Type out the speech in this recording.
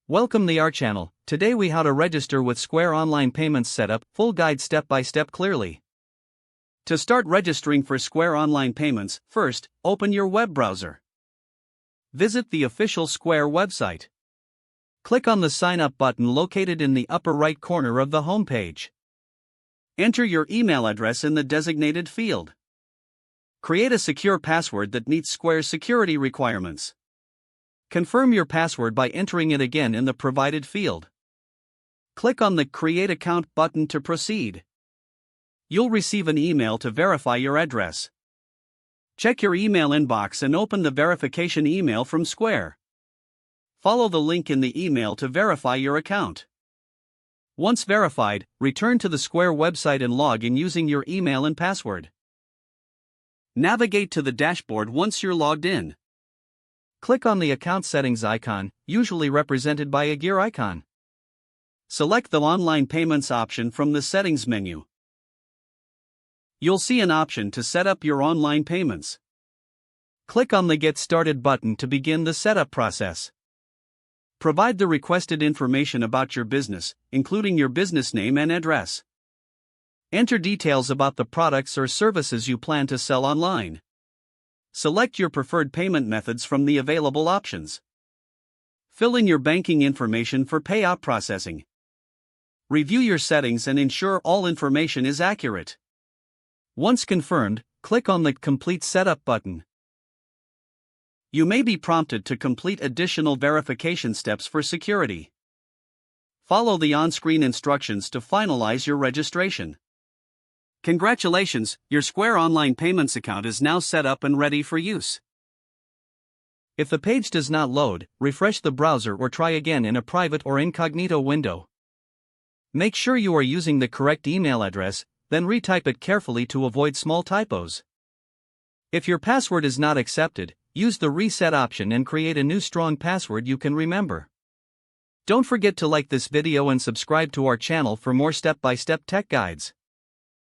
Welcome to our channel. Today we how to register with Square Online Payments Setup, full guide step by step clearly. To start registering for Square Online Payments, first, open your web browser. Visit the official Square website. Click on the Sign Up button located in the upper right corner of the home page. Enter your email address in the designated field. Create a secure password that meets Square's security requirements. Confirm your password by entering it again in the provided field. Click on the Create Account button to proceed. You'll receive an email to verify your address. Check your email inbox and open the verification email from Square. Follow the link in the email to verify your account. Once verified, return to the Square website and log in using your email and password. Navigate to the dashboard once you're logged in. Click on the account settings icon, usually represented by a gear icon. Select the online payments option from the settings menu. You'll see an option to set up your online payments. Click on the Get Started button to begin the setup process. Provide the requested information about your business, including your business name and address. Enter details about the products or services you plan to sell online. Select your preferred payment methods from the available options. Fill in your banking information for payout processing. Review your settings and ensure all information is accurate. Once confirmed, click on the Complete Setup button. You may be prompted to complete additional verification steps for security. Follow the on-screen instructions to finalize your registration. Congratulations, your Square Online Payments account is now set up and ready for use. If the page does not load, refresh the browser or try again in a private or incognito window. Make sure you are using the correct email address, then retype it carefully to avoid small typos. If your password is not accepted, use the reset option and create a new strong password you can remember. Don't forget to like this video and subscribe to our channel for more step-by-step tech guides.